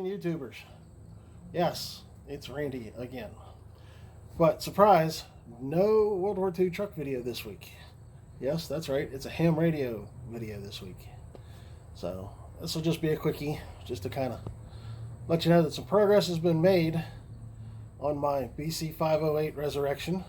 and YouTubers. Yes, it's Randy again. But surprise, no World War II truck video this week. Yes, that's right, it's a ham radio video this week. So this will just be a quickie, just to kind of let you know that some progress has been made on my BC-508 resurrection.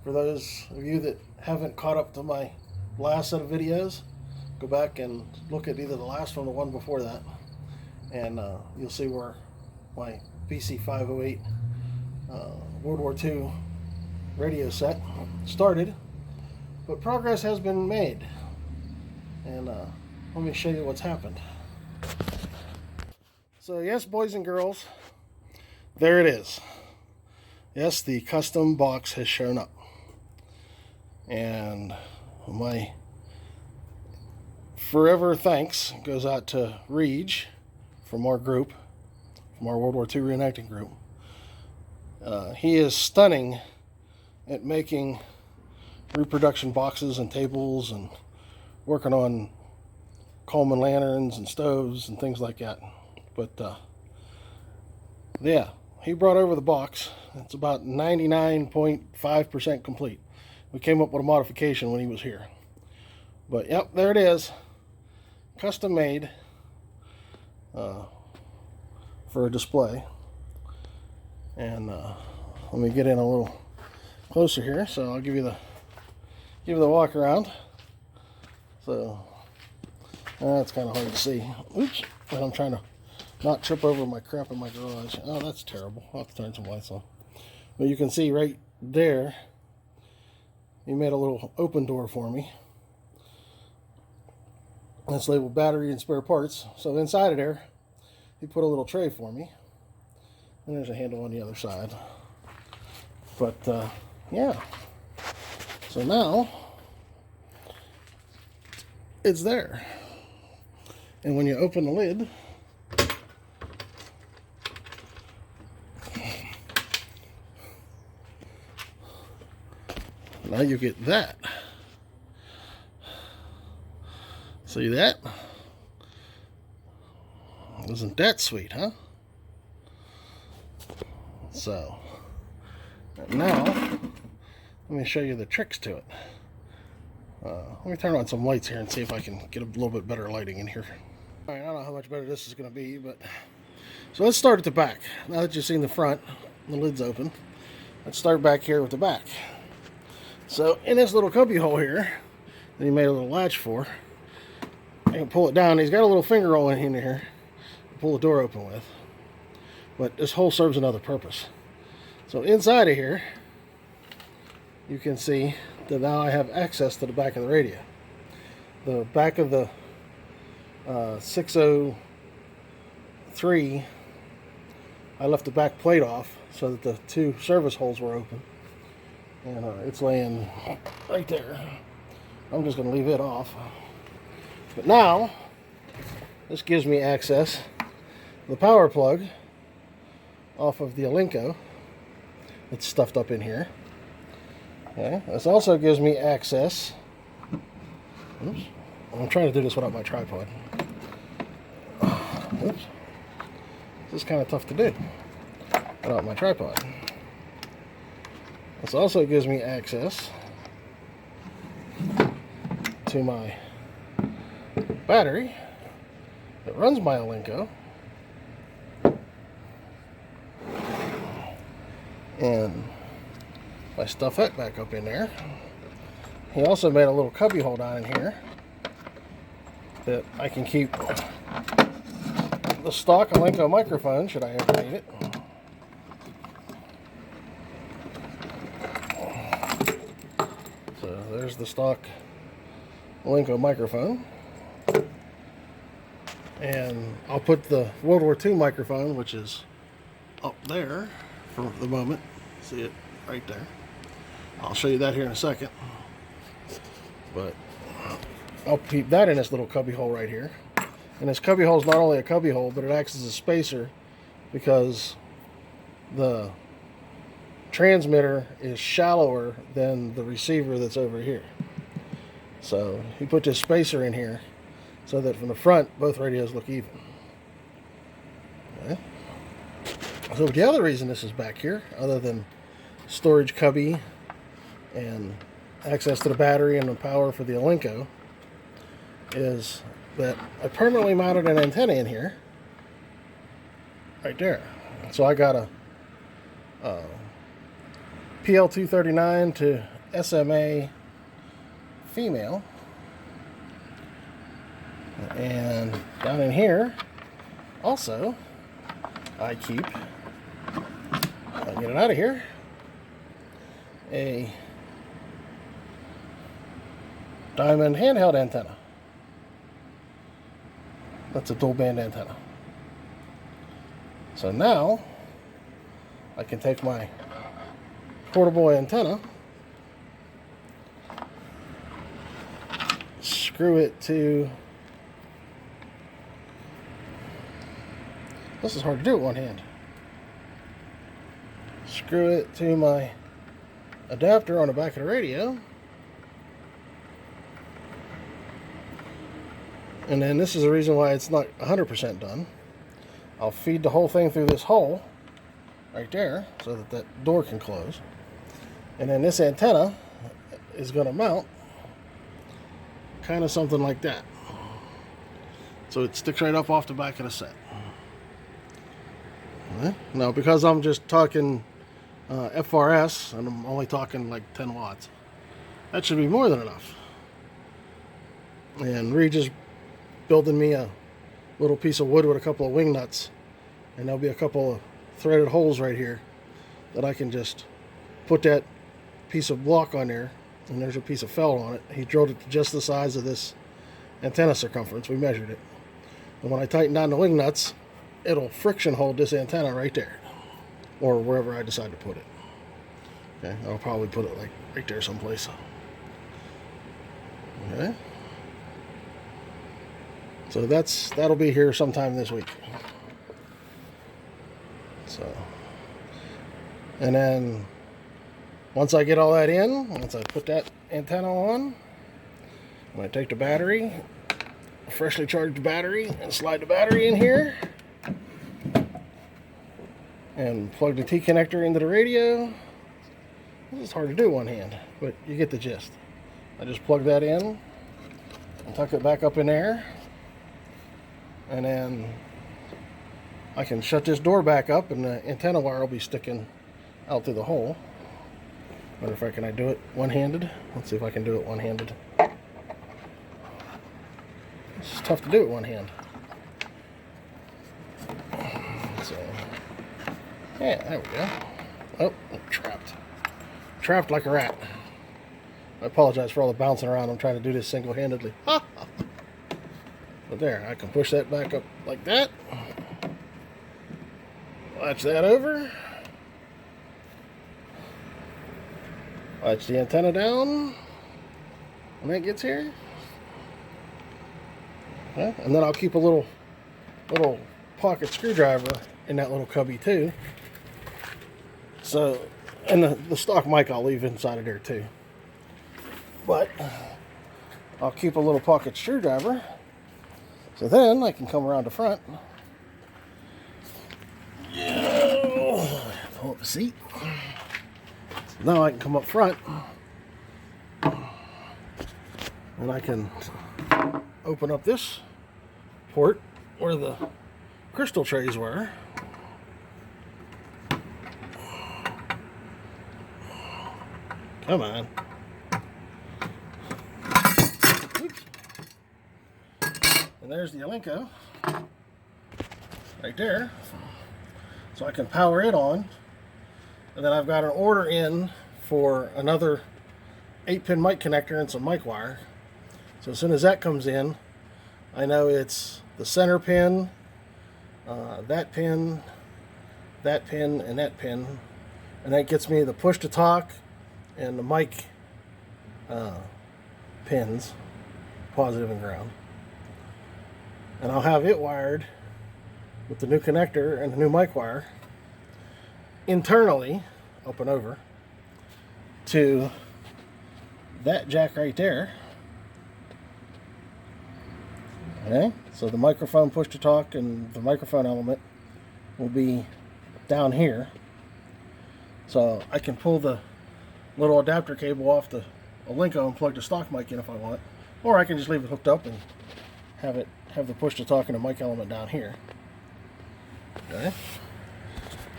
For those of you that haven't caught up to my last set of videos, go back and look at either the last one or the one before that, and you'll see where my BC-508 World War II radio set started. But progress has been made, and let me show you what's happened. So yes, boys and girls, there it is. Yes, the custom box has shown up, and my forever thanks goes out to Reg from our group, from our World War II reenacting group. He is stunning at making reproduction boxes and tables and working on Coleman lanterns and stoves and things like that. But yeah, he brought over the box. It's about 99.5% complete. We came up with a modification when he was here. But yep, there it is. Custom made for a display. And let me get in a little closer here, so I'll give you the walk around. So that's kind of hard to see. Oops, and I'm trying to not trip over my crap in my garage. Oh, that's terrible. I'll have to turn some lights on. But you can see right there, he made a little open door for me. It's labeled battery and spare parts. So inside of there, he put a little tray for me. And there's a handle on the other side. But yeah. So now it's there. And when you open the lid, now you get that. See that? Isn't that sweet, huh? So, now, let me show you the tricks to it. Let me turn on some lights here and see if I can get a little bit better lighting in here. Alright, I don't know how much better this is going to be, but... So let's start at the back. Now that you've seen the front, the lid's open, let's start back here with the back. So, in this little cubby hole here, that he made a little latch for, I can pull it down. He's got a little finger roll in here to pull the door open with. But this hole serves another purpose. So inside of here, you can see that now I have access to the back of the radio. The back of the 603, I left the back plate off so that the two service holes were open. And it's laying right there. I'm just going to leave it off. But now, this gives me access to the power plug off of the Alinco. It's stuffed up in here. Okay. This also gives me access. Oops. I'm trying to do this without my tripod. Oops. This is kind of tough to do without my tripod. This also gives me access to my battery that runs my Alinco. And I stuff that back up in there. He also made a little cubby hole down in here that I can keep the stock Alinco microphone, should I ever need it. So there's the stock Alinco microphone. And I'll put the World War II microphone, which is up there for the moment. See it right there. I'll show you that here in a second. But I'll keep that in this little cubby hole right here. And this cubby hole is not only a cubby hole, but it acts as a spacer because the transmitter is shallower than the receiver that's over here. So he put this spacer in here so that from the front both radios look even. Okay. So the other reason this is back here, other than storage cubby and access to the battery and the power for the Alinco, is that I permanently mounted an antenna in here, right there. So I got a PL239 to SMA female, and down in here also I keep, I'll get it out of here, a diamond handheld antenna. That's a dual band antenna. So now I can take my portable antenna, screw it to, this is hard to do with one hand, screw it to my adapter on the back of the radio, and then this is the reason why it's not 100% done. I'll feed the whole thing through this hole right there so that that door can close, and then this antenna is going to mount kind of something like that, so it sticks right up off the back of the set. Okay. Now, because I'm just talking FRS and I'm only talking like 10 watts, that should be more than enough. And Reed just building me a little piece of wood with a couple of wing nuts, and there'll be a couple of threaded holes right here that I can just put that piece of block on there, and there's a piece of felt on it. He drilled it to just the size of this antenna circumference. We measured it, and when I tighten down the wing nuts, it'll friction hold this antenna right there, or wherever I decide to put it. Okay, I'll probably put it like right there someplace. Okay, so that'll be here sometime this week. So, and then once I get all that in, once I put that antenna on, I'm going to take the battery, a freshly charged battery, and slide the battery in here and plug the T connector into the radio. This is hard to do one hand, but you get the gist. I just plug that in and tuck it back up in there, and then I can shut this door back up, and the antenna wire will be sticking out through the hole. Matter of fact, can I do it one-handed? Let's see if I can do it one-handed. It's tough to do it one hand. So, yeah, there we go. Oh, I'm trapped. Trapped like a rat. I apologize for all the bouncing around. I'm trying to do this single-handedly. But there, I can push that back up like that. Latch that over. Latch the antenna down when that gets here. Okay. And then I'll keep a little pocket screwdriver in that little cubby too. So, and the stock mic I'll leave inside of there too. But I'll keep a little pocket screwdriver, so then I can come around the front. Pull up a seat. Now I can come up front, and I can open up this port where the crystal trays were. Come on. Oops. And there's the Alinco right there. So I can power it on. And then I've got an order in for another 8-pin mic connector and some mic wire. So as soon as that comes in, I know it's the center pin, that pin, and that pin. And that gets me the push to talk and the mic pins, positive and ground. And I'll have it wired with the new connector and the new mic wire internally, up and over, to that jack right there. Okay, so the microphone push to talk and the microphone element will be down here. So I can pull the little adapter cable off the Alinco and plug the stock mic in if I want, or I can just leave it hooked up and have the push to talk and the mic element down here. Okay,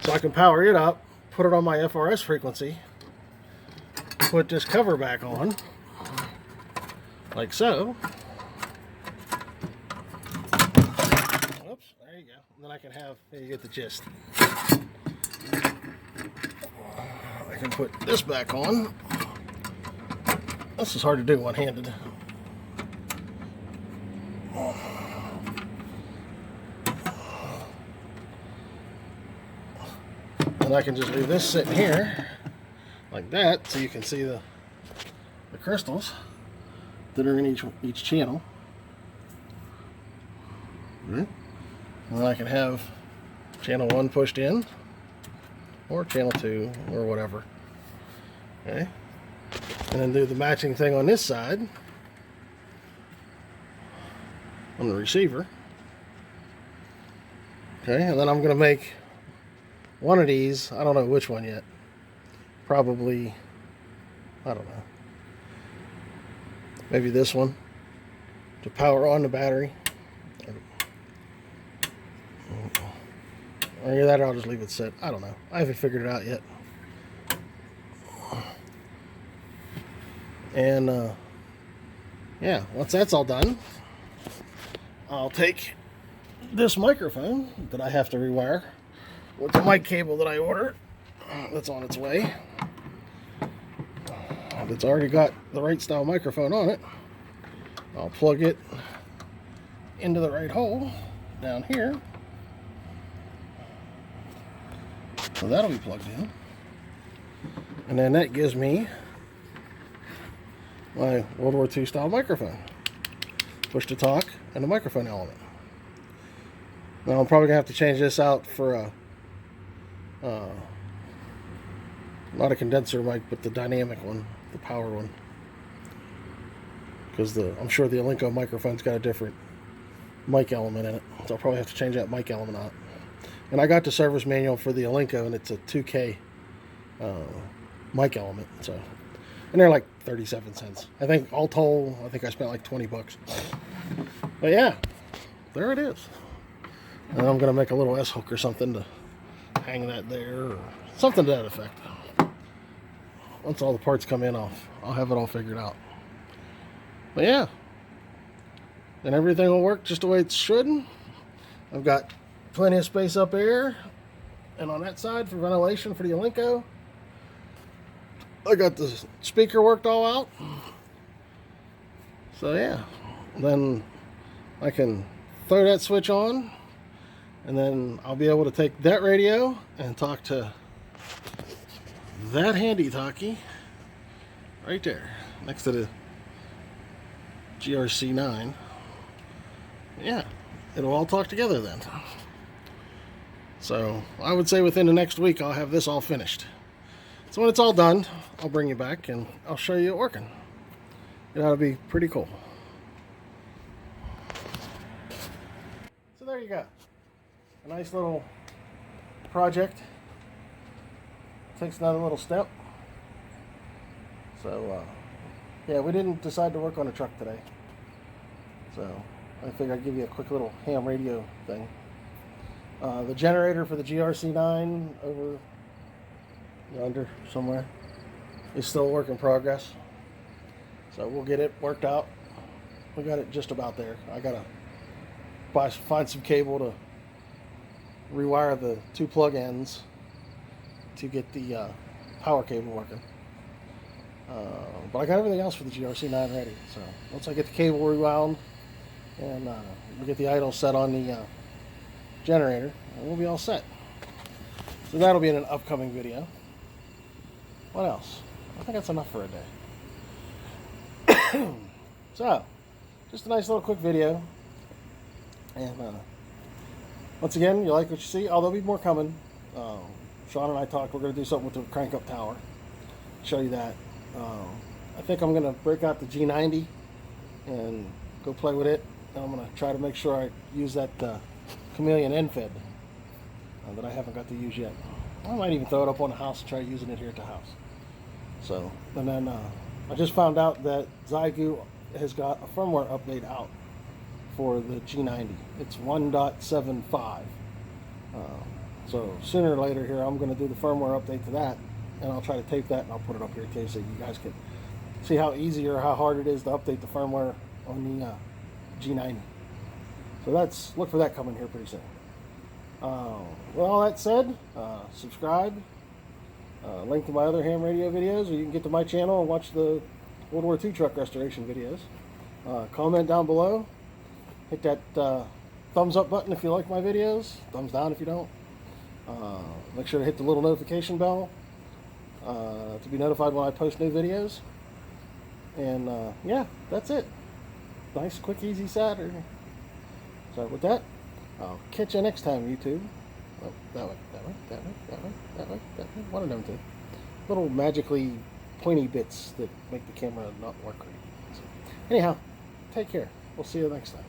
so I can power it up, put it on my FRS frequency, put this cover back on, like so. Whoops, there you go. And then I can have, there you get the gist. I can put this back on. This is hard to do one-handed. And I can just leave this sitting here like that, so you can see the crystals that are in each channel. And then I can have channel 1 pushed in, or channel 2, or whatever. Okay, and then do the matching thing on this side on the receiver. Okay, and then I'm going to make one of these, I don't know which one yet, probably, I don't know, maybe this one to power on the battery, or either that or I'll just leave it set. I don't know, I haven't figured it out yet. And yeah, once that's all done, I'll take this microphone that I have to rewire with the mic cable that I ordered, that's on its way. It's already got the right style microphone on it. I'll plug it into the right hole down here. So that'll be plugged in. And then that gives me my World War II style microphone. Push to talk and the microphone element. Now I'm probably going to have to change this out for a not a condenser mic, but the dynamic one, the power one, because I'm sure the Alinco microphone's got a different mic element in it, so I'll probably have to change that mic element out. And I got the service manual for the Alinco, and it's a 2K mic element, so, and they're like 37 cents. I think all told, I think I spent like 20 bucks. But yeah, there it is. And I'm gonna make a little S hook or something to hang that there, or something to that effect. Once all the parts come in, I'll have it all figured out. But yeah, and everything will work just the way it should. I've got plenty of space up here, and on that side for ventilation for the Alinco. I got the speaker worked all out. So yeah, then I can throw that switch on, and then I'll be able to take that radio and talk to that handy talkie right there next to the GRC9. Yeah, it'll all talk together then. So I would say within the next week I'll have this all finished. So when it's all done, I'll bring you back and I'll show you it working. It ought to be pretty cool. So there you go. A nice little project. Takes another little step. So yeah, we didn't decide to work on a truck today. So I figured I'd give you a quick little ham radio thing. The generator for the GRC9 over yonder somewhere is still a work in progress. So we'll get it worked out. We got it just about there. I gotta find some cable to rewire the 2 plug ends to get the power cable working. But I got everything else for the GRC9 ready. So once I get the cable rewound and we get the idle set on the generator, we'll be all set. So that'll be in an upcoming video. What else? I think that's enough for a day. So, just a nice little quick video. And once again, you like what you see. Oh, there'll be more coming. Sean and I talked. We're going to do something with the crank up tower. Show you that. I think I'm going to break out the G90 and go play with it And I'm going to try to make sure I use that chameleon end fed that I haven't got to use yet. I might even throw it up on the house and try using it here at the house. So, and then I just found out that Zygu has got a firmware update out for the G90. It's 1.75. So sooner or later here, I'm going to do the firmware update to that, and I'll try to tape that and I'll put it up here too, so you guys can see how easy or how hard it is to update the firmware on the G90. So look for that coming here pretty soon. With all that said, subscribe, link to my other ham radio videos, or you can get to my channel and watch the World War II truck restoration videos. Comment down below, hit that thumbs up button if you like my videos, thumbs down if you don't. Make sure to hit the little notification bell to be notified when I post new videos. And yeah, that's it. Nice, quick, easy Saturday. So with that, I'll catch you next time, YouTube. Oh, that way, that way, that way, that way, that way, that way. One of them two. Little magically pointy bits that make the camera not work right. So, anyhow, take care. We'll see you next time.